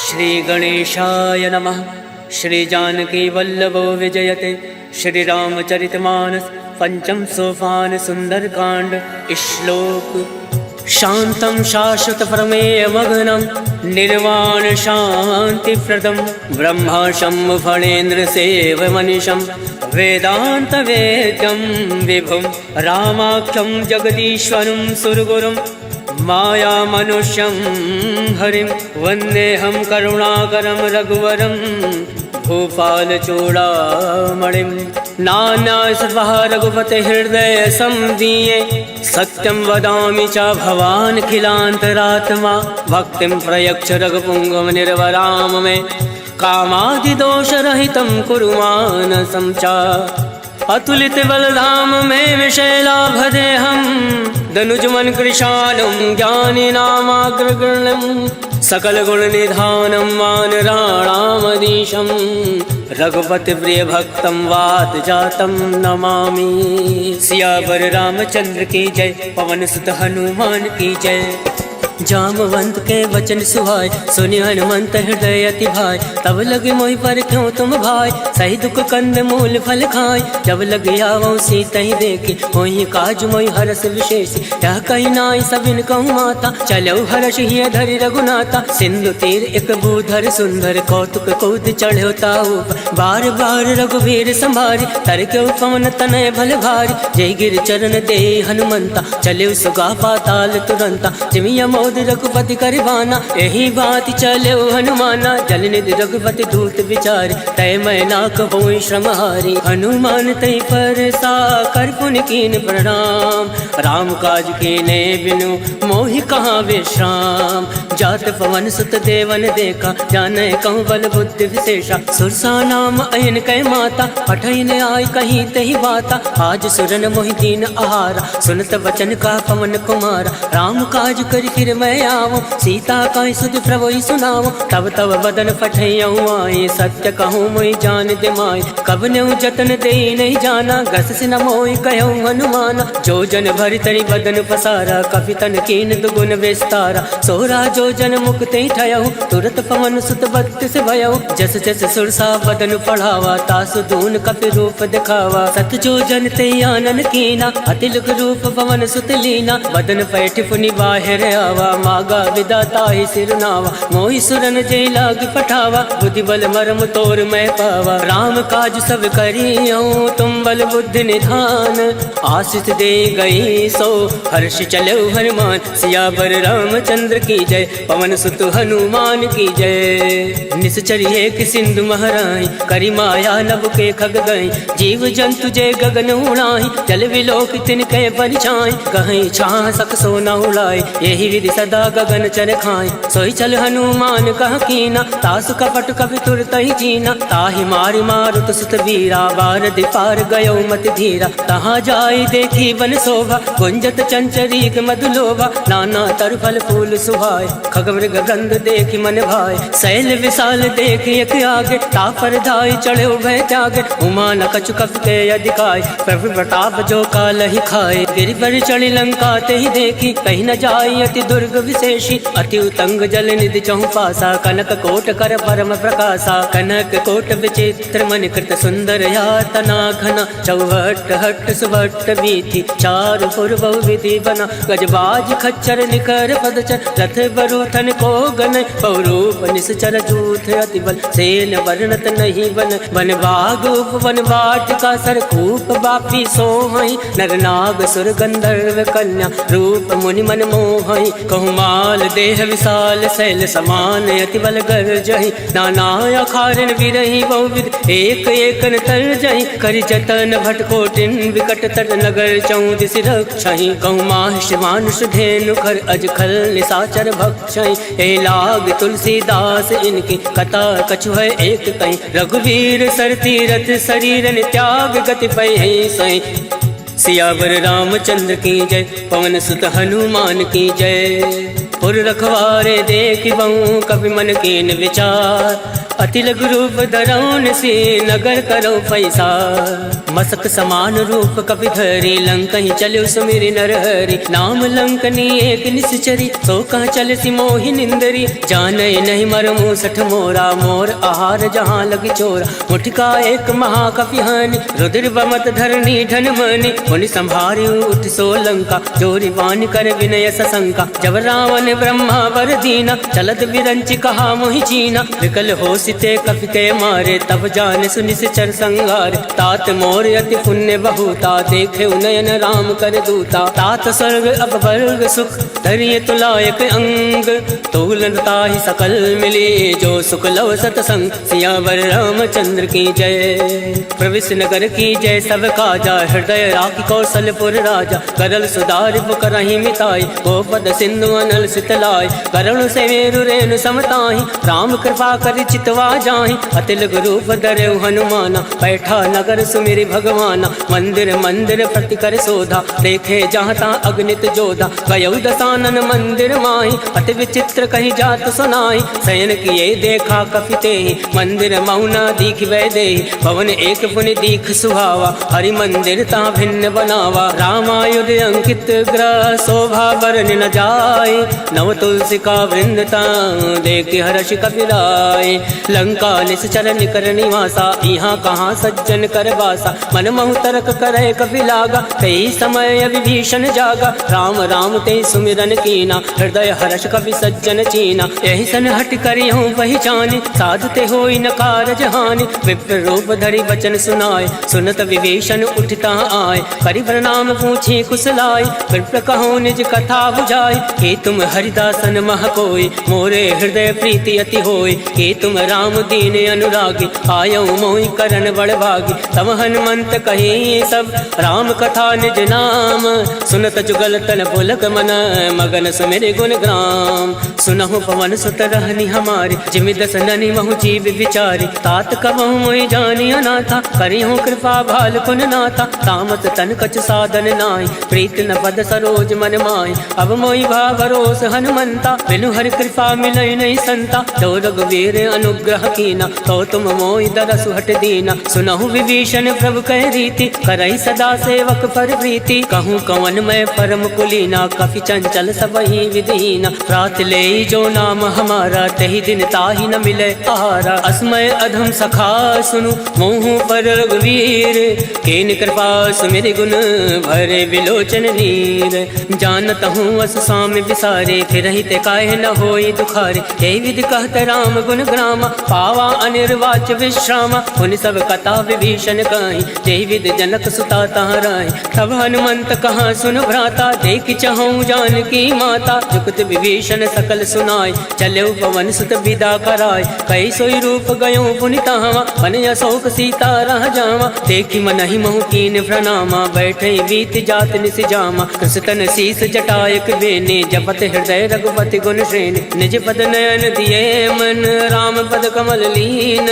श्री गणेशाय नमः। श्री जानकी वल्लभो विजयते। श्री रामचरितमानस पंचम सोपान सुंदरकांड। श्लोक। शांतं शाश्वत प्रमेय मग्नं निर्वाण शांतिप्रदं ब्रह्माशं फणेन्द्र सेवमनिशं वेदांत वेद्यं विभुं रामाख्यं जगदीश्वरं सुरगुरुं माया मनुष्यं हरिं वन्देऽहं करुणाकरं रघुवरं भूपाल चूड़ामणिं। नाना सर्वः रघुपते हृदय संदीये सत्यं वदामि च भवान् खिलान्तरात्मा भक्तिं प्रयच्छ रघुपुङ्गव निर्वराम मे कामादिदोषरहितं कुरु मानसं च अतुलित बलधाम मे विशैलाभदेहं दनुजमन कृशालं ज्ञानिनामाग्रगण्यं सकल गुण निधानं वानराणामधीशं रघुपति प्रिय भक्तं वात जातं नमामि। सियावर रामचंद्र की जय। पवन सुत हनुमान की जय। जामवंत के वचन सुहाय सुनि हनुमंत हृदय अति भाई तब लगे मोहि पर क्यों तुम भाई सही दुख कंद मूल फल खाय जब लगे आवो सीता ही देखे होई काज मोहि हरस विशेष यह कही नाई सबिन कहूँ माता चलो हर्ष ही धरि रघुनाथा सिंधु तीर एक भूधर सुंदर कौतुक कूद चढ़ो ताऊ बार बार रघुवीर संभारी तर के पवन तनय भल भारी जय गिर चरण दे हनुमंता चले सुगा पाताल तुरंता जिमिया रघुपति करवाना यही बात चले हनुमाना जल निधि रघुपति दूत विचारी तय मैं ना कहूँ श्रमहारी हनुमान तय पर सा कर पुन कीन प्रणाम राम काज कीने बिनु मोहि कहाँ विश्राम जात पवन सुत देवन देखा जाने कहूँ बल बुद्धि विशेषा सुरसा नाम अयन कै माता पठन आय कहीं तही बाता आज सुरन मोहि दीन आहारा सुनत वचन का पवन कुमारा राम काज कर फिर मैं आवो सीता का सुध प्रभु सुनावो तब तब बदन पठैयऊ आए सत्य कहूँ मोहि जान दे माय कब ने जतन दे नहीं जाना घस से न मोहि कहूँ हनुमाना जो जन भर तरी बदन पसारा कपि तन कीन दुगुन विस्तारा सोरा जो जन मुक्ति ठयऊ तुरत पवन सुत बत्तिस भयऊ जस जस सुरसा बदन पढ़ावा तासु दून कपि रूप दिखावा सत जो जन ते आनन कीना अतिलुक रूप पवन सुत लीना बदन पैठ पुनि बाहर आवा मागा विदाता ही सिरनावा मोहि सुरन जय लाग पठावा बुद्धि बल मरम तोर मैं पावा राम काज सब करियो तुम बल बुद्धि निधान आशीष दे गई सो हर्ष चलो हनुमान सियावर रामचंद्र की जय पवन सुत हनुमान की जय। निश्चर एक सिंधु महराई करी माया नभ के खग गई जीव जंतु जय गगन उड़ाई जल विलोक तिनके परिछाई कहीं छाह सक सोना उड़ाई यही विधि सदा गगन चर खाए सोई चल हनुमान कह कीना तासु कपट कपि तुरत ही जीना ताहि मारि मारुत सुत वीरा बार दिपार गयो मत धीरा तहाँ जाई देखी वन शोभा गुंजत चंचरीक मधुलोभा नाना तर फल फूल सुहाय खग मृग गंध देखी मन भाई शैल विशाल देखी एक आगे तापर धाई चढ़े भय त्यागे उमा न कछु कपि के अधिकाय प्रभु प्रताप जो काल ही खाए गिरि पर चढ़ी लंका ते ही देखी कहीं न जाई अति दुर्ग विशेषी अति उतंग जल निधि चहु पासा कनक कोट कर परम प्रकाशा कनक कोट विचित्र मन कृत सुंदर यातना घना चौहट हट सुभट बीथी चार पुर बहु विधि बना गजबाज खच्चर निकर पदचर रथ बरूथन को गन पौरूप निश्चर जूथ अति बल सेन वर्णत नहीं बन वन बाग उपवन वाटिका सरकूप बापी सोहई नर नाग सुर गंधर्व कन्या रूप मुनि मन मोहई कहूँ माल देह विशाल शैल समान अति बल गर जही नाना अखारन विरही बहुविध एक एकन तर जही करि जतन भट कोटिन विकट तर नगर चौदिस रक्षहि कहूँ माहिष मानुष धेनु खर अज खल निशाचर भक्षहि ए लाग तुलसीदास इनकी कथा कछु है एक कहीं रघुवीर सर तीरथ शरीरन त्याग गति पै सही सियावर रामचंद्र की जय पवन सुत हनुमान की जय पुर रखवारे देख बहु कवि मन कीन विचार अति लघु रूप धरौन से नगर करो पैसा। मसक समान रूप कपि धरी लंक ही चलो सुमिरि नरहरि। नाम लंकनी एक निश्चरी सो कह चल सी मोहि निंदरी। जाने नहीं मर मूसठ मोरा मोर आहार जहाँ लगी चोरा। मुठका एक महाकपि हानि रुद्र बमत धरनी धन मनि। मुनि संभारी उठ सो लंका जोरी वान कर विनय सशंका। जब रावण ब्रह्मा वर दीना चलत बिरंच कहा मोहि चीना। विकल हो सिते कपि के मारे तब जान सुनिश्चर संगार। तात मोर अति पुण्य बहुता देखे उनयन राम कर दूता। तात स्वर्ग अब वर्ग सुख धरिय तुलायक अंग। तूलनता ही सकल मिले जो सुख लव सतसंग। सियावर रामचंद्र की जय। प्रविश नगर की जय सब काजा हृदय राखी कौशलपुर राजा। करल सुधार करहि मिताई गोपद सिंधु अनल सितलाई। करुण से मेरु रेणु समताहि राम कृपा कर चितवा जाहि। अति लघु रूप धरऊ हनुमाना बैठा नगर सुमिरि भगवाना। मंदिर मंदिर प्रति कर शोधा देखे जहाँ ता अग्नित जोधा। गयौ दसानन मंदिर माहि अति विचित्र कही जात सुनाई। शयन किए देखा कपि तेहि मंदिर मौना दीख वै देहि। भवन एक पुनि दीख सुहावा हरि मंदिर ता भिन्न बनावा। रामायुध अंकित ग्रह शोभा बरन न जाय। नव तुलसी का वृंदता देख हर्ष कपिराय। लंका निश्चर निकर निवासा यहाँ कहाँ सज्जन कर बासा। मन महु तर्क करे कपि लागा कई समय विभीषण जागा। राम राम ते सुमिरन कीना हृदय हर्ष कपि सज्जन चीना। यही सन हट करी हूँ पहचानी साधते होई न कारज हानि। विप्र रूप धरि वचन सुनाय सुनत विभीषण उठता आय। करि प्रणाम पूछे कुशलाय विप्र कहो निज कथा बुझाय। के तुम हरिदासन मह कोय मोरे हृदय प्रीति अति होय। के तुम राम दीन अनुरागी आयौ मोहि करन बड़ भागी। तब हनुमंत कहे सब राम कथा निज नाम। सुनत जुगल तन पुलक मन मगन सुमिरि गुण ग्राम। सुनहु पवन सुत रहनी हमारी जिमि दस ननि महु जीव विचारी। तात कबहु मोहि जानी अनाथा करिहु कृपा भाल कुन नाथा। तामस तन कछ साधन नाहि प्रीत न पद सरोज मन माहि। अब मोहि भा भरोस हनुमंता बिनु हरि कृपा मिलई नहीं संता। तो रघुवीर अनुग्रह कीना तो तुम मोहि दरसु हट दीना। सुनहु विभीषण प्रभु कह रीति करई सदा सेवक पर प्रीति। कहूँ कवन मैं परम कुलीना कपि चंचल सबहि विधीना। रात ले जो नाम हमारा तही दिन ताहि न मिले आहारा। असमय अधम सखा सुनु मोहु पर रघुवीर। केन कृपा सुमिरि गुण भरे विलोचन नीर। जानत हूँ अस स्वामी विसारे फिर हित काहे न होई दुखारे। यही विधि कहत राम गुण ग्रामा पावा अनिर्वाच विश्रामा। उन सब कथा विभीषण कहीं यही विधि जनक सुता तहाँ रही। तब हनुमंत कहाँ सुन भ्राता देख चहु जानकी माता। जुगत विभीषण सकल सुनाय चले पवन सुत विदा कराय। कई सोई रूप गयो पुनि तहाँ मन अशोक सीता रह जावा। देखी मन ही महु कीन प्रणामा बैठे बीत जात निस जामा। कृष्ण शीस जटायक बेने जपत हृदय रघुपति गुण श्रेणी। निज पद नयन दिए मन राम पद कमल लीन।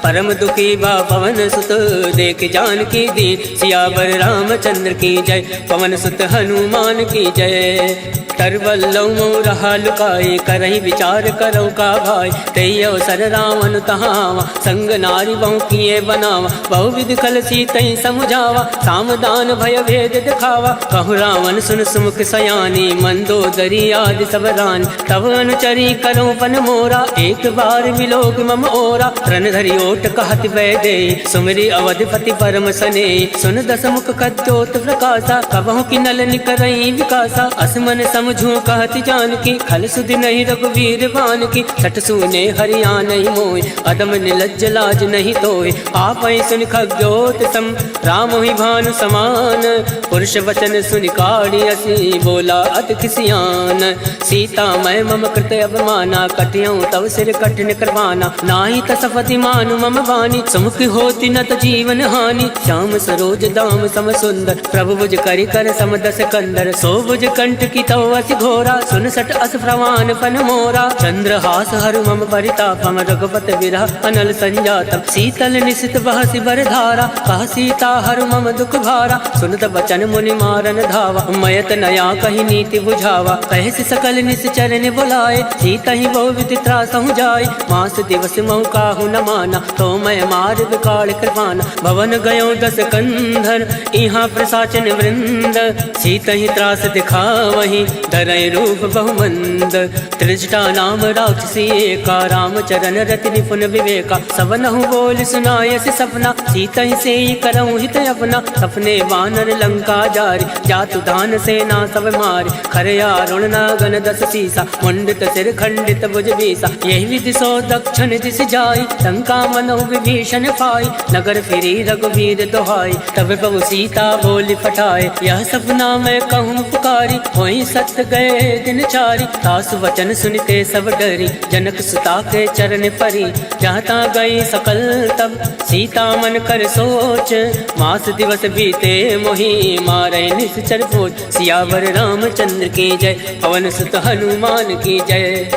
परम दुखी बा पवन सुत देख जानकी दीन। सियावर रामचंद्र की जय पवन सुत हनुमान की जय। तरवल्लौ मोह रहा लुकाए करहि विचार करो का भाई। तई अवसर रावण तहावा संग नारी बहु किए बनावा। बहु विधि कल सीतई समुझावा सामदान भय भेद दिखावा। कहु रावण सुन सुमुख सयानी मंदोदरी आदि सब रानी। तब अनुचरी करो पन मोरा एक बार विलोक मम ओरा। रण धरि ओट कहत वै दे सुमिरि अवधिपति परम सने। सुन दस मुख कद्योत प्रकाशा कबहु की नल निकरई विकासा। असमन समझू कहत जानकी खल सुधि नहीं रघुवीर बान की। छठ सुने हरिया नहीं मोय अदम निलज्ज लाज नहीं तोय। आप सुन खग्योत सम राम ही भानु समान। पुरुष वचन सुनि काढ़ी असी बोला अति खिसियान। सीता मैं मम कृत अवमाना कटियऊँ तव सिर कठिन करवाना। नाही तसपति मानु मम वाणी सुमुख होती न त जीवन हानि। श्याम सरोज दाम सम सुंदर प्रभु भुज करि कर समदस कंदर। सो भुज कंठ की तव अति घोरा, सुन सट अस प्रवान फन मोरा। चंद्रहास हरु मम परितापम, रघुपति विरह अनल संजातम। शीतल निशित बहसि बर धारा, कह सीता हरु मम दुख भारा। सुनत बचन मुनि मारन धावा, मयत नया कही नीति बुझावा। कहसि सकल निश्चर बुलाए, सीता ही बहु विधि त्रासहु जाय। मास दिवस महु काहु न माना, तो मैं मार विकाल कृपाना। भवन गयो दस कंधर, इहाँ प्रसाचन वृंद। सीता ही त्रास दिखावही, धरय रूप बहुमंद। त्रिजटा नाम राक्षसी एका, रामचरण रति निपुण विवेका। सबनहु बोल सुनायसि सपना, सीता ही से करऊँ हित अपना। सपने वानर लंका जारी, जातु दान सेना सब मारी। खरया रुण नागन दस सीसा, मुंडित सिर खंडित भुज बीसा। यही विधि सो दक्षिण दिश जाई, लंका मनो विभीषण पाई। नगर फिरी रघुवीर दोहाई, तब प्रभु सीता बोली फटाए। यह सपना मैं कहूँ पुकारी, वही सत्य गए दिन चारी। तासु वचन सुनते सब डरी, जनक सुता के चरण परी। जहाँ ता गई सकल तब, सीता मन कर सोच। मास दिवस बीते मोहि, मारे निश्चर भोज। सियावर रामचंद्र की जय, पवन सुत हनुमान की जय।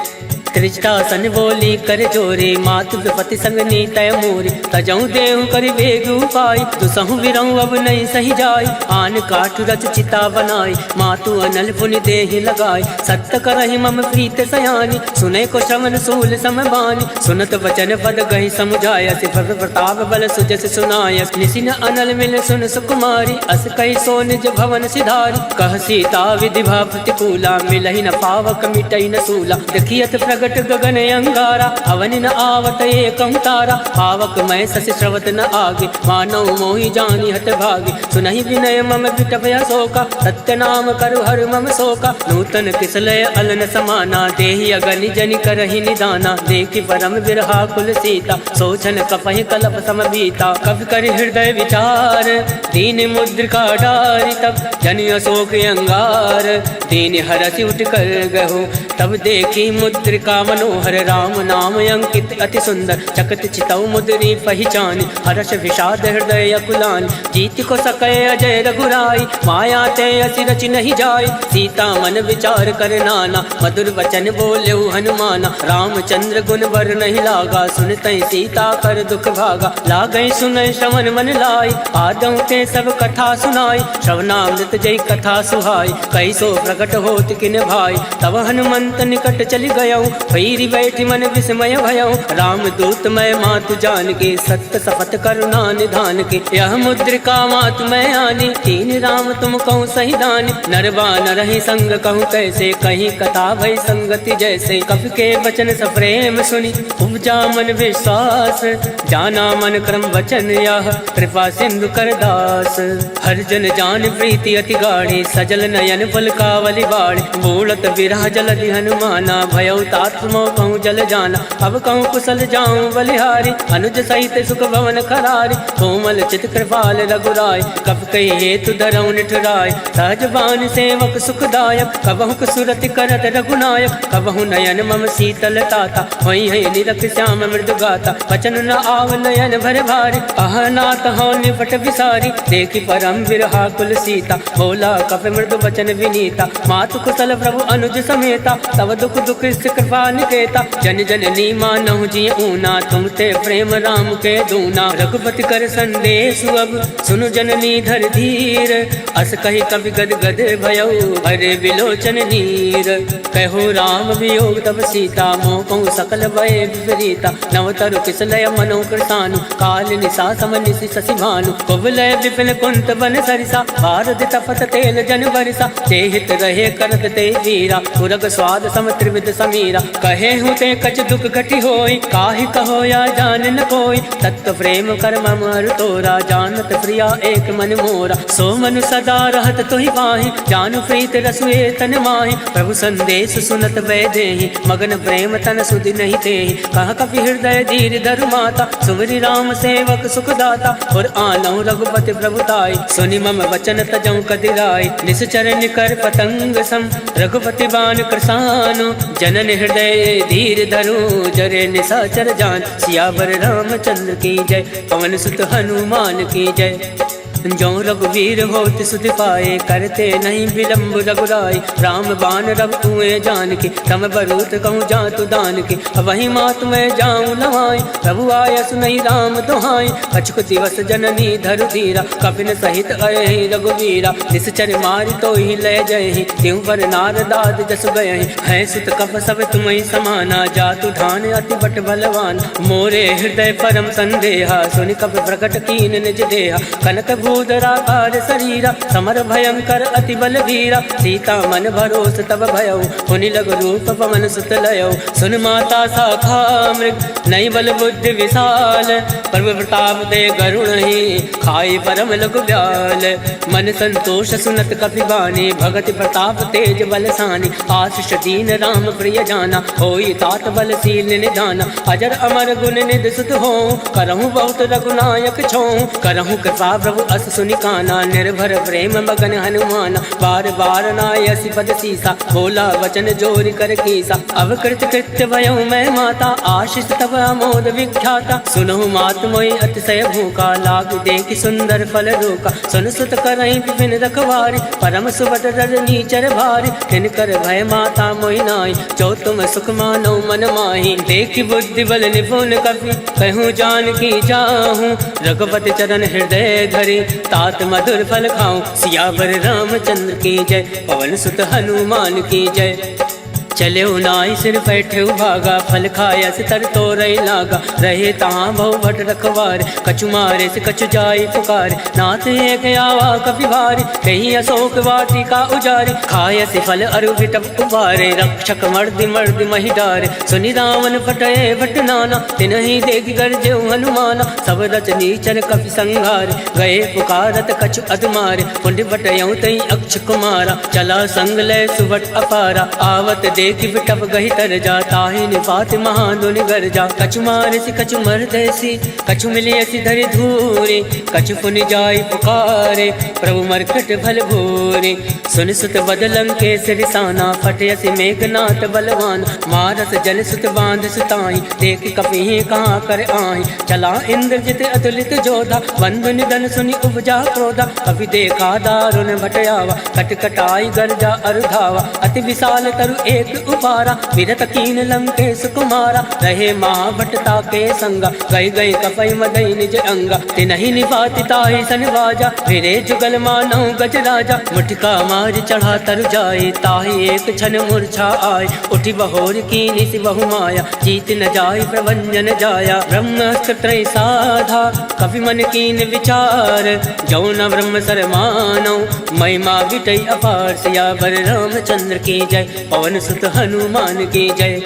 त्रिजटा सन बोली कर जोरे, मातु विपति संग नीतय मोरे। तजऊ देहु कर बेग उपाय, दुसहु बिरऊ अब नहीं सही जाय। आन काठ रच चिता बनाई, मातु अनल पुनि देहि लगाई। सत्य करहि मम प्रीत सयानी, सुने को श्रवण सूल समबानी। सुनत वचन पद गहि समुझाय, सिफर प्रताप बल सुजस सुनाय। निसिन अनल मिल सुन सुकुमारी, अस कहि सो निज भवन सिधारी। कह सीता विधि भा प्रतिकूला, मिलहि न पावक मिटई न सूला। देखियत प्रगट गगन अंगारा, अवन न आवत एकं तारा। पावक मैं शशि श्रवत न आगे, मानव मोहि जानी हत भागे। सुनहि विनय मम विटपय शोका, सत्य नाम करु हर मम शोका। नूतन किसलय अलन समाना, देहि अगनि जनि करहि निदाना। देखि परम विरहा कुल सीता, सोचन कपहि कलप सम बीता। कवि कर हृदय विचार, दीन मुद्रिका डारि। तब जनि अशोक अंगार, दीन हरसि उठ कर गहो। तब देखी मुद्रिका मनोहर, राम नाम अंकित अति सुंदर। चकत चितौ मुद्री पहचान, हर्ष विषाद हृदय अकुलान। जीत को सकै अजय रघुराई, माया ते असि रचि नहीं जाय। सीता मन विचार कर नाना, मधुर वचन बोलेउ हनुमाना। रामचंद्र गुण बर नहीं लागा, सुनतै सीता कर दुख भागा। लागै सुनै श्रवण मन लाई, आदौ ते सब कथा सुनाई। श्रवणामृत जय कथा सुहाई, कैसो प्रकट होत किन भाई। तब हनुमंत निकट चली गयौ, भैरी बैठी मन विस्मय भयौ। राम दूत मैं मातु जान के, सत्य शपथ करुणा निधान के। यह मुद्रिका मातु मैं आनी, तीन राम तुम कहूँ सही दानी। नरवान रही संग कहूँ कैसे, कहीं कथा भई संगति जैसे। कवि के वचन सप्रेम सुनी, उपजा मन विश्वास। जाना मन क्रम वचन यह, कृपा सिंधु कर दास। हर जन जान प्रीति अति गाढ़ी, सजल नयन पलकावली बाढ़। बोलत विरह जलधि हनुमाना, भयउ तात मोह कहूँ जल जाना। अब कहूँ कुशल जाऊँ बलिहारी, अनुज सहित सुख भवन खरारी। कोमल चित कृपाल रघुराय, कब कही हेतु धरऊँ निठुराय। सहज बान सेवक सुखदायक, कबहु सुरति करत रघुनायक। कबहु नयन मम शीतल ताता, होई है निरख श्याम मृदु गाता। वचन न आव नयन भर भारी, अहनाथ हो निपट विसारी। देखी परम विरहा कुल सीता, बोला कप मृदु वचन विनीता। मातु कुशल प्रभु अनुज समेता, तब दुख दुख कृपा निकेता। जन जननी मानहु जी ऊना, तुम ते प्रेम राम के दूना। रघुपति कर संदेश अब, सुनु जननी धर धीर। अस कही कवि गद गद भयउ, हरे विलोचन नीर। कहो राम वियोग तब सीता, मोह कहूँ सकल भय विपरीता। नवतरु किसलय मनो कृतानु, काल निशा सम निशि शशि भानु। कुवलय विपिन कुंत बन सरिसा, भारत तपत तेल जन बरिसा। ते हित रहे करत ते वीरा, पुरग स्वाद सम त्रिविध समीरा। कहे हूँ ते कछ दुख घटी होई, काहि कहो या जान न कोई। तत्व प्रेम कर मम अरु तोरा, जानत प्रिया एक मन मोरा। सो मनु सदा रहत तुहि पाहि, जानु प्रीत रसुए तन माहि। प्रभु संदेश सुनत वै देहि, मगन प्रेम तन सुधि नहीं तेहि। कह कपि हृदय धीर धरु माता, सुमरि राम सेवक सुख दाता। और आनौ रघुपति प्रभुताई, सुनि मम वचन तजौ कदिराई। निश्चर निकर पतंग सम, रघुपति बान कृसानु। जनन हृदय धीर धरु, जरे निशाचर जान। सियावर रामचंद्र की जय, पवन सुत हनुमान की जय। जो रघुवीर होत सुध पाए, करते नहीं विलम्ब रघुराई। राम बान रब तुए जान के, तम बरूत कहूँ जातु दान के। वही मात मैं जाऊँ नवाई, प्रभु आय सुनई राम दुहाई। अचुक दिवस जननी धरु धीरा, कपिन सहित अये रघुवीरा। निश्चर मारि तो ही लय जय, त्यों पर नारदाद जस गए। है सुत कप सब तुम्हें समाना, जातु ढान अति बट बलवान। मोरे हृदय परम संदेहा, सुनि कप प्रकट कीन निज देहा। कनक भूधराकार शरीरा, समर भयंकर अति बलवीरा। सीता मन भरोस तब भयउ, हुनि लघु रूप पवन सुत लयउ। सुन माता शाखा मृग, नई बल बुद्धि विशाल। प्रभु प्रताप दे गरुण ही, खाई परम लघु ब्याल। मन संतोष सुनत कपि बानी, भगति प्रताप तेज बलसानी। आशीष दीन राम प्रिय जाना, होई तात बलशील निधाना। अजर अमर गुण निधि सुत हो, करहु बहुत रघुनायक छो। करहु कृपा प्रभु अस सुनि काना, निर्भर प्रेम मगन हनुमाना। बार बार नायसि पद सीसा, बोला वचन जोरि कर कीसा। अवकृत कृत्य भयउ मैं माता, आशीष तब अमोद विख्याता। सुनहु मात मोहि अतिशय भूखा, लाग देखि सुंदर फल रोका। सुन सुत करहि विपिन रखवारी, परम सुबत रजनी चर भारी। तिनकर भय माता मोहि नाई, जो तुम सुख मानो मन माही। देखि बुद्धि बल निपुण कपि, कहूँ जानकी जाहूँ। रघुपति चरण हृदय धरि, तात मधुर फल खाऊं। सियावर रामचंद्र की जय, पवन सुत हनुमान की जय। चले नाई सिर बैठे भागा, फल खाया से तर तो रही लागा। रहे तहाँ बहु भट रखवार, कछु मारे से कछु जाई पुकार। नाथ एक आवा कपि भारी, कहीं अशोक वाटिका उजारी। खाया से फल अरु विटप उबारे, रक्षक मर्दि मर्दि मही डारे। सुनि रावण फटये भट नाना, तिनहि देखि गर्जे हनुमाना। सब रचनी चर कपि संघारे, गए पुकारत कछु अधमारे। पुंड बटयऊ तई अक्ष कुमारा, चला संग लय सुबट अपारा। आवत देखि बिटप गहि तर जा, ताहि निपात महाधुनि गर्जा। कछु मारसि कछु मरदैसि, कछु मिलियसि धरि धूरे। कछु पुनि जाई पुकारे, प्रभु मरकट भल भूरे। सुन सुत बदलं के सिरिसाना, फटयसि मेघनाथ बलवान। मारस जल सुत बांध सुताई, देखि कपि कहाँ कर आही। चला इंद्रजित अतुलित जोधा, बंधु निधन सुनि उपजा क्रोधा। कपि देखा दारुण भटयावा, कटकटाई गर्जा अरुधावा। अति विशाल तरु एक उपारा, विरत कीन लंकेश कुमारा। रहे महाभटता के संगा, गई गई कपई मदई निज अंगा। तिनहि निपाति ताहि सन बाजा, फिरे जुगल मानौ गज राजा। मुठिका मार चढ़ा तरु जाए, ताहि एक क्षण मूर्छा आय। उठि बहोर कीनि सि बहु माया, जीत न जाय प्रभंजन जाया। ब्रह्मास्त्र त्रय साधा, कपि मन कीन विचार। जौ न ब्रह्म सर मानौ, महिमा विटई अपार। सियावर रामचंद्र की जय, पवन सुत हनुमान की जय।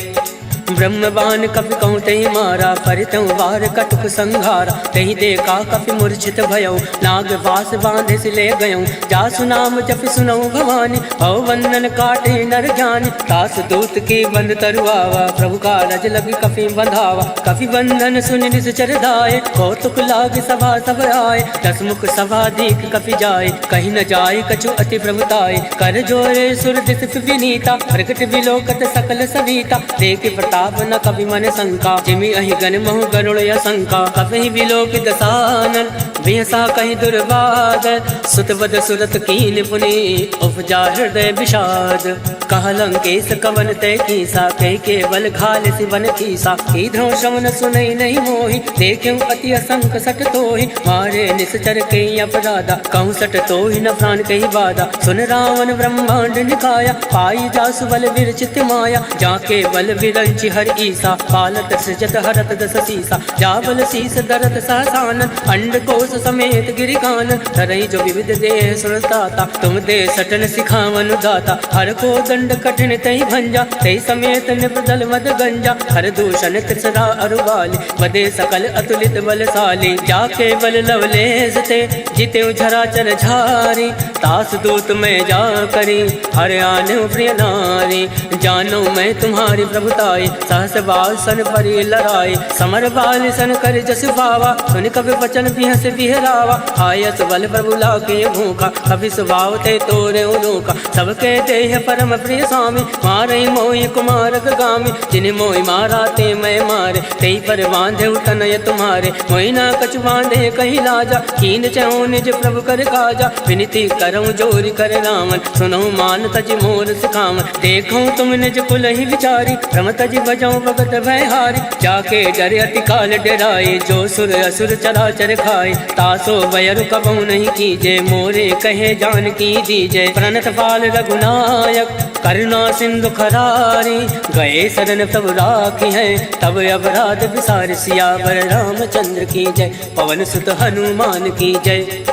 ब्रह्मबान कपि कहूँ तहि मारा, परितहु वार कटुक संघारा। तहि देखा कपि मूर्छित भयउ, नाग वास बांधे से ले गयऊँ। जासु नाम जपि सुनऊ भवानी, भव बंधन काटे नर जानि। तास दूत की बंध तरुआवा, प्रभु का रज लगी कपि बंधावा। कपि बंधन सुनि निश्चर धाये, कौतुक लाग सभा सब आए। दस मुख सभा दीख कपि जाए, कहीं न जाए कछु अति प्रभुताए। कर जोरे सुर दिस विनीता, प्रकट विलोकत सकल सविता। देख प्रताप न कभी मन शंका, जिमि अहि गण महु गरुड़ असंका। कभी विलोक दसानन, बिहसा कहीं दुर्बाद। सुतवद सुरत कीन पुनि, उपजा हृदय विषाद। कह लंकेश कवन तय कीसा, कह के बल घाल सिवन कीसा। कीधो श्रवण सुनई नहीं मोहि, देखूं अति असंक सट तोहि। मारे निश्चर के अपराधा, कहूँ सट तोहि न प्राण कही बाधा। सुन रावण ब्रह्मांड निकाया, पाई जासु बल विरचित माया। जाके बल विरंचि हर ईसा, पालत सृजत हरत दस सीसा। जाबल शीस दरत सहसानन, अंड कोश समेत गिरि कानन। धरई जो विविध देह सुरताता, तुम दे सटन सिखावन दाता। हर को दंड कठिन तहि भंजा, तहि समेत निप्रदल मद गंजा। हर दूषण तिसरा अरुबाली, बदे सकल अतुलित बलशाली। जाके बल लवलेश ते, जिते झराचर झारी। दास दूत मैं जा करी हर आने प्रिय नारी। जानो मैं तुम्हारी प्रभुताई सहस बाल सन परी लड़ाई। समर बाल सन कर जस पावा सुन कभी वचन बिहस बिहरावा। आयस बल प्रभु लाके भूखा कभी स्वभाव ते तोरे उनूका। सबके देह परम प्रिय स्वामी मारे मोहि कुमारक गामी। जिन्हें मोहि मारा ते मैं मारे ते पर बांधे तनय तुम्हारे। मोहि ना कछु बांधे कहीं लाजा कीन चहु निज प्रभु कर काजा। विनती करऊँ जोरी कर रामन सुनहु मान तज मोर सिखावन। देखूँ तुम निज कुल ही विचारी रम तज बजाऊँ भगत भयहारी। जाके डरे अति काल डराए जो सुर असुर चराचर खाए। तासो वयर कबहु नहीं कीजे मोरे कहे जान की दीजे। प्रणत पाल रघुनायक करुणा सिंधु खरारी। गए शरण तब राखी है तब अपराध विसार। सियावर रामचंद्र की जय पवन सुत हनुमान की जय।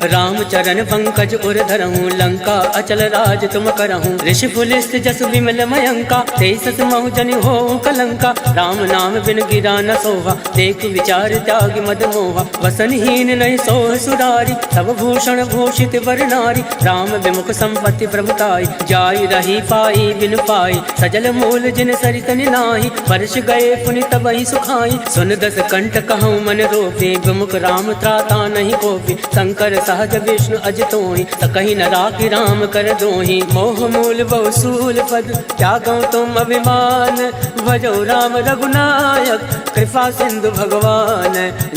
राम चरण पंकज उर धरहूँ लंका अचल राज तुम करहूँ। ऋषि पुलिस जस विमल मयंका तेसस महु जनि हो कलंका। राम नाम बिन गिरा न सोहा देख विचार त्याग मद मोहा। वसनहीन नहीं सोह सुरारी सब भूषण भूषित वर नारी। राम विमुख संपत्ति प्रभुताई जाई रही पाई बिन पाई। सजल मूल जिन सरित नाही वर्ष गए पुनि तब ही सुखाई। सुन दस कंठ कहूँ मन रोपे विमुख राम त्राता नहीं कोपी। शंकर सहज विष्णु अजितोहि सकहि न राखि राम कर दोहि। मोह मूल बहुसूल पद त्यागो तुम अभिमान। भजो राम रघुनायक कृपा सिंधु भगवान।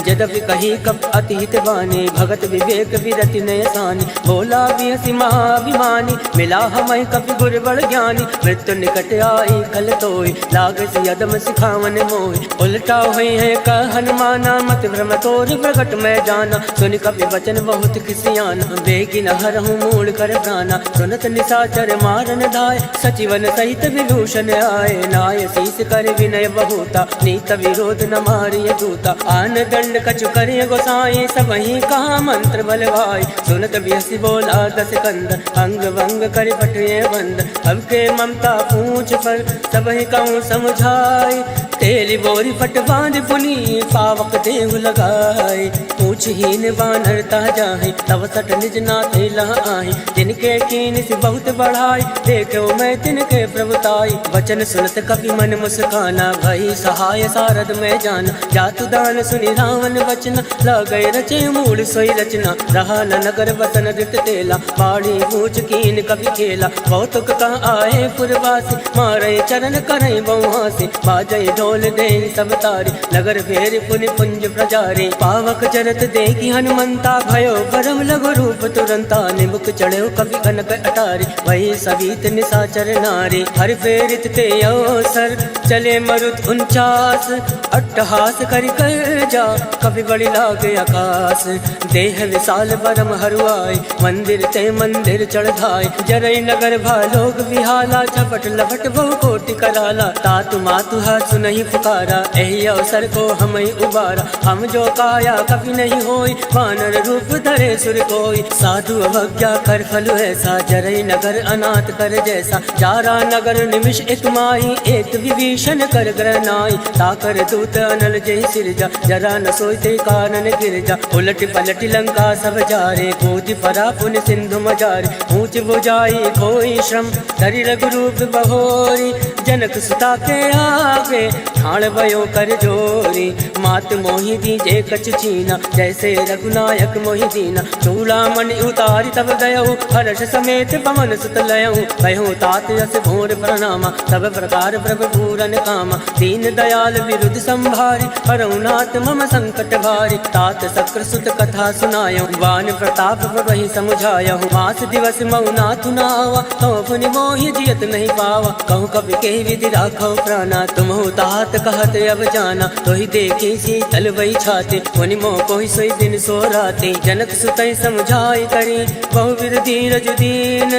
यद्यपि कही कप अतिहित बानी भगत विवेक विरति नय सानी। भोला बिहसी महाभिमानी मिला हमें कपि गुर बड़ ज्ञानी। मृत्यु निकट आई खल तोहि लाग सियदम सिखावन मोहि। उलटा हुई है कह हनुमाना मत भ्रम तोर प्रगट में जाना। सुन कपि वचन बहुत किसियाना बेगी न हरहूँ मूल कर प्राणा। सुनत निशाचर मारन धाय सचिवन सहित विभूषण आए। नाय शीस कर विनय बहुता नीत विरोध न मारिय दूता। आन दंड कछु करे गोसाई सबहि कहा मंत्र बलवाई। सुनत बिहसी बोला दस कंद अंग भंग कर पटये बंद। अब के ममता पूछ पर सबहि कहूँ समझाई। तेली बोरी पट बांध पुनी पावक देव लगाए। पूछहीन बानर ता जाहि तब सट निज नाथे लह आहि। तिनके कीन से बहुत बढ़ाई देखो मैं तिनके प्रभुताई। वचन सुनत कपि मन मुस्काना भई सहाय सारद में जाना। जातु दान सुनि रावण वचन लगै रचे मूल सोई रचना। रहा न नगर बसन दित तेला बाड़ी पूछ कीन कपि खेला। कौतुक कह आए पुरवासी मारे चरण करई बहुहासी। बाजै ढोल दे सब तारी नगर फेर पुनि पुंज प्रजारी। पावक चरत देखी हनुमंता भयो परम लघु रूप तुरंता। निमुख चढ़ो कवि कनक अटारी वही सवित निशाचर नारी। हर फेरित ते अवसर चले मरुत 49 अट्टहास करि कर जा कवि बड़ी लागे आकाश। देह विशाल परम हरुआई मंदिर ते मंदिर चढ़ाई। जरई नगर भालोक विहाला झपट लपट बहु कोटि कराला। तातु मातु हासु नहीं पुकारा एहि अवसर को हम उबारा। हम जो काया कभी नहीं होई वानर रूप धरे सुर कोई। साधु अवज्ञा कर फल ऐसा जरई नगर अनाथ कर जैसा। जारा नगर निमिष एक माही एक विभीषण कर ग्रह नाई। ताकर दूत अनल जय सिरजा जरा न सोते कानन गिरजा। उलट पलट लंका सब जारे कूद परा पुन सिंधु मजारे। ऊंच बुझाई कोई श्रम धरि रघुरूप बहोरी। जनक सुता के आगे ठाण भयो कर जोरी। मात मोहि दीजे कछ छीना जैसे रघुनायक मोहि दीना। चूड़ामणि उतारी तब गयहु हर्ष समेत पवन सुत लयहु। कहूँ तात यस घोर प्रणामा सब प्रकार प्रभु पूरन कामा। दीन दयाल विरुद्ध संभारी हरहुनाथ मम संकट भारी। तात शक्र सुत कथा सुनायो वान प्रताप वही समुझायहु। मास दिवस मऊनाथ नावा तो पुनि मोहि जियत नहीं पावा। कहूँ कवि के विधि राखो प्राणा तुमहु तात कहत अब जाना। तो ही देखी शीतल वही छाते मुनि मोह कोई सोई दिन सो राते। जनक सुतई समझाई करी बहुविध धीरज दीन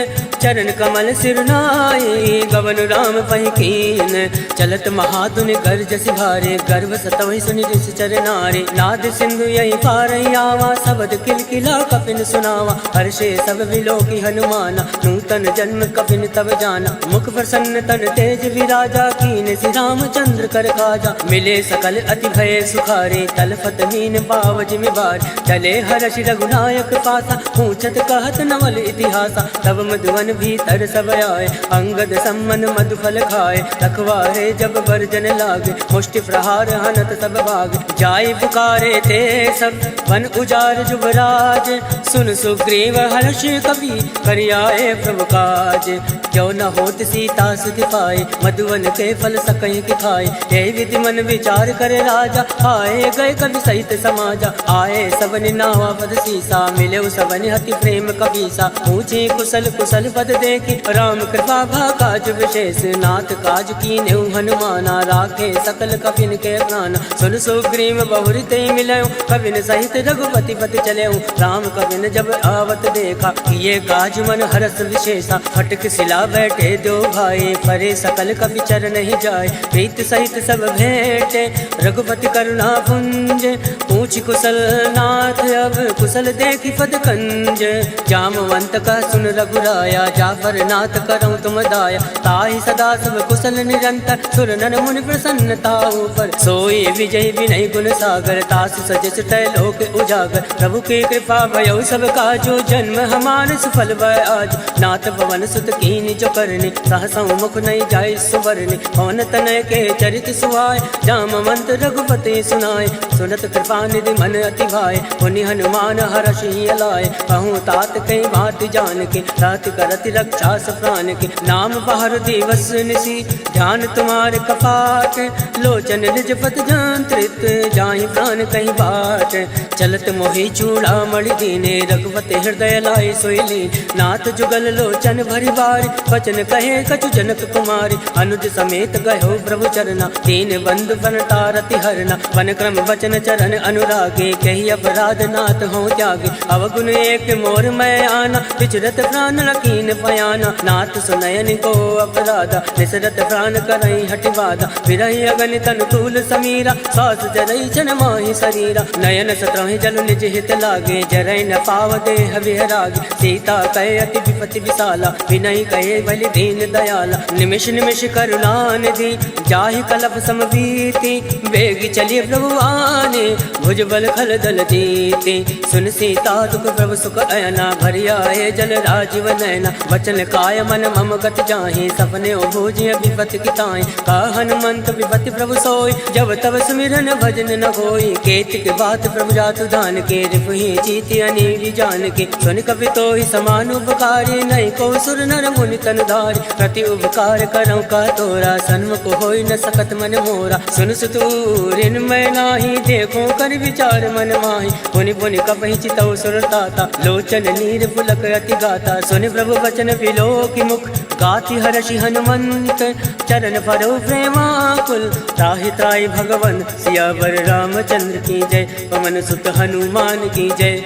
चरण कमल सिरनाई गवन राम पहि कीन चलत महातुनि गर्ज सिभारे गर्भ सतवहि सुनि ऋषि चरनारे नाद सिंधु यही पारई आवा सबद किलकिला कपिन सुनावा हर्षे सब विलोकी हनुमाना नूतन जन्म कपिन तब जाना मुख प्रसन्न तन तेज विराजा कीन श्री रामचंद्र कर काजा मिले सकल अति भय सुखारे तलफत मीन पावज में बार चले हर्ष रघुनायक पासा पूछत कहत नवल इतिहासा तब मधुवन भीतर सब आए अंगद सम्मन मधुफल खाए रखवारे जब बरजन लागे मुष्टि प्रहार हनत सब भाग जाय पुकारे ते सब वन उजार जुबराज सुन सुग्रीव हर्ष कवि करियाए प्रभु काज जो न होत सीता सुति पाए मधुवन के फल सकहि कि खाए यही विधि मन विचार करे राजा आए गए कवि सहित समाजा आए सबने नावा पद सीसा मिले सबने हति प्रेम कबीसा पूछे कुशल कुशल पद देखी राम कृपा भा काज विशेष नाथ काज कीने हनुमाना राखे सकल कपिन के प्राण सुन सुग्रीव बहुरित मिले कपिन सहित रघुपति पति चले राम कपिन जब आवत देखा ये काज मन हरस विशेषा फटक सिला बैठे दो भाई परे सकल कपि चर नहीं जाए प्रीत सहित सब भेंटे रघुपति करुणा पुंज पूछ कुशल नाथ अब कुशल देखी पद कंज जामवंत का सुन रघुराया जाफर नाथ करऊं तुम दाया ताहि सदा सब कुशल निरंतर सुर नर मुनि प्रसन्नता पर सोई विजय विनय गुण सागर तासु सजस लोक उजागर प्रभु की कृपा भयो सब काजो जन्म हमारे सुफल भय आज नाथ पवन सुत कीनि जो करनी सहसा मुख नहीं जाय सुवरनी पवन तनय के चरित सुहाय जामवंत रघुपति सुनाय सुनत कृपा निधि मन अति भाय पुनि हनुमान हर्षि अलाय कहूँ तात कई बात जान के रात करति रक्षा प्राण के नाम बाहर दिवस निसी ध्यान तुम्हारे कपाट लोचन निज पत जंत्रित जाहि प्राण कहीं बाट चलत मोहि चूड़ा मणि दीने रघुपति हृदय लाय सोईली नाथ जुगल लोचन भरी बार वचन कहे कछु जनक कुमारी अनुज समेत गयो प्रभु चरना तीन बंधु बनतारति हरना वन क्रम वचन चरण अनुरागे कही अपराध नाथ हो त्यागे अवगुण एक मोर मैं आना विचरत प्राण लकीन पयाना नाथ सुनयन को अपराधा निसरत प्राण करई हटिवादा विरही अगन तन तूल समीरा सास जरई छन माहि शरीरा नयन सत्रहि जल निज हित लागे जरई न पाव देह विहरागे सीता कहे अति विपति विशाला विनय कहे बलि दीन दयाला निमिष निमिष करुणा निधि जाहि कलप समबीति बेगी चलिए प्रभु आने भुज बल खल दल जीते सुन सीता दुख प्रभु सुख अयना भरिया है जल राजीव नैना वचन काय मन मम गति जाहि सपने भोजिय विपति किताई का हनुमंत विपति प्रभु सोई जब तब सुमिरन भजन न होई केतिक बात प्रभु जातु दान के रिपुहि जीति अनिल जान के सुन कवि तो ही समान उपकारी नहीं को सुर नर मुनि तन धारी प्रति उपकार करऊं का तोरा सन्मुख होई न सकत मन मोरा सुन सुतूरिन मैं नाही देखो कर विचार मन माही पुनि पुनि कपहि चितौ सुरताता लोचन नीर पुलक अति गाता सुन प्रभु वचन विलोकि मुख गाति हर्षि हनुमंत चरण परो प्रेमाकुल त्राहि त्राहि भगवन सियावर रामचंद्र की जय पवन सुत हनुमान की जय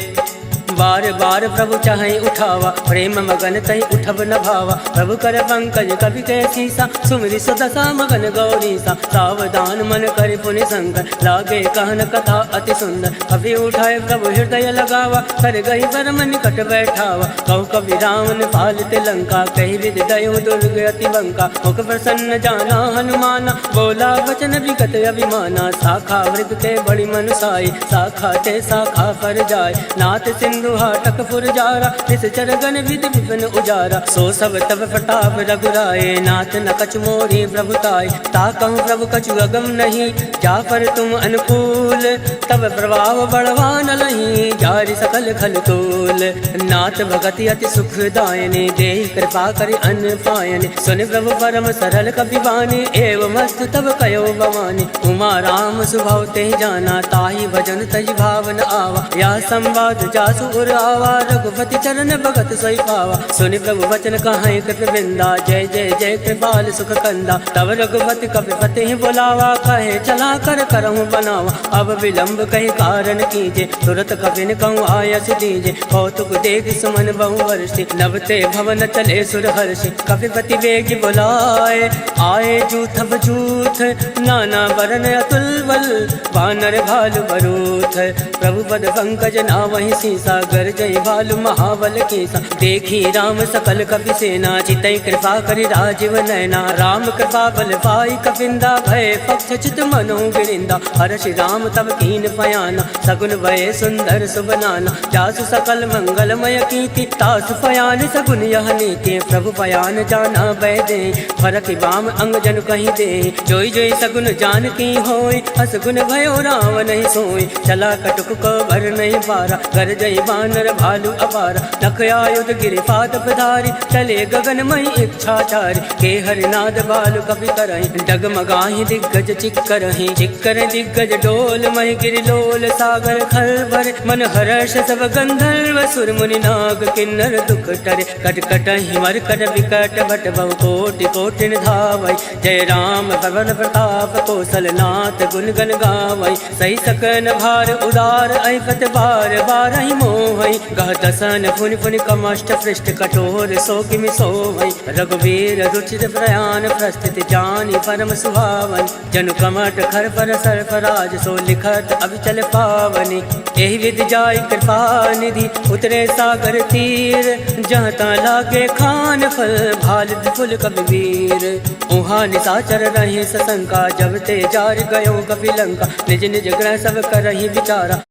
बार बार प्रभु चाहे उठावा प्रेम मगन तही उठब न भावा प्रभु कर पंकज कवि के सीसा सुमरि सुदशा मगन गौरी सा सावधान मन कर पुनि शंकर लागे कहन कथा अति सुंदर कवि उठाए प्रभु हृदय लगावा कर गई परम निकट बैठावा कहु कवि रावण पालित लंका कही विद दयो दुर्ग अति बंका मुख प्रसन्न जाना हनुमाना बोला वचन विगत अभिमाना शाखा वृद्ध के बड़ी मनुसाई शाखा ते शाखा पर जाय नाथ सिंधु हाटक फुरजारा निश्चर गण विधि विपिन उजारा सो सब तब प्रताप रघुराए नाथ न कछु मोरी प्रभुताय ताकहु प्रभु कछु अगम नहीं जाफर तुम अनुकूल तब प्रभाव बड़वान लही जारि सकल खल तोल नाथ भगति अति सुखदायने देहि कृपा करि अन्न पायने सुन प्रभु परम सरल कपिवानी एवं मस्त तब कयो भवानी उमा राम सुभाव ते जाना ताहि भजन तज भावन आवा या संवाद जासु उर आवा, रघुपति चरण भगत सोई पावा। सुनि प्रभु वचन कहाई कृत बिंदा, जय जय जय कृपाल सुख कंदा। तब रघुपति कपिपति ही बुलावा, कहे चला कर करहूँ बनावा। अब विलंब कही कारण कीजे, तुरत कपिन कहूँ आयस दीजे। कौतुक देख सुमन बहु वर्षि, नभते भवन चले सुर हर्षि। कपिपति वेग बुलाए, आए जूथ बजूथ, नाना वरण अतुल बल, वानर भालु बरूथ। प्रभु पद पंकज नावहि सीसा, गरजई भालु महाबल कीसा। देखी राम सकल कपि सेना, चितई कृपा करि राजीव नयना। राम कृपा बल पाई कपिंदा, भय पक्ष चित मनो गिरिंदा। हर्षि राम तब कीन पयाना, सगुन भय सुंदर सुबनाना। जासु सकल मंगलमय कीर्ति, तासु पयान सगुन यह नीति। प्रभु पयान जाना भय दे, फरक बाम अंग जन कहीं दे। जोई जोई सगुन जान की होय, असगुन भयो राम नहीं सोई। चला कटुक को भर नहीं पारा, कर जय बानर भालू अपारा। नख आयुध गिरि पाद पधारी, चले गगन मई इच्छाचारी। के हरिनाद बालु कपि करहि, डगमगाहि दिग्गज चिक्करहि। चिक्कर दिग्गज डोल महि गिरि लोल, सागर खल भरे मन हर्ष सब गंधर्व। सुर मुनि नाग किन्नर दुख टरे, कटकटहि मरकट विकट भट बहु कोटि कोटि धावै। जय राम पवन प्रताप, कौशलनाथ गुण गण गावै। सही सकन भार उदार, ऐपत बार बारहि मोहै। गह दसन फुनि फुनि कमष्ट पृष्ठ, कठोर सो किमि सोवै। रघुवीर रुचिर प्रयाण, प्रस्थित जानि परम सुहावन। जनु कमट खर पर सरफराज, सो लिखत अभिचल पावनि। एहि विधि जाय कृपा निधि, उतरे सागर तीर। जहाँ ता लागे खान फल, भाल फुल कबीर। उहाँ निशाचर रहे सशंका, जब ते जार गयो कपि लंका। निज निज ग्रह सब करहि विचारा,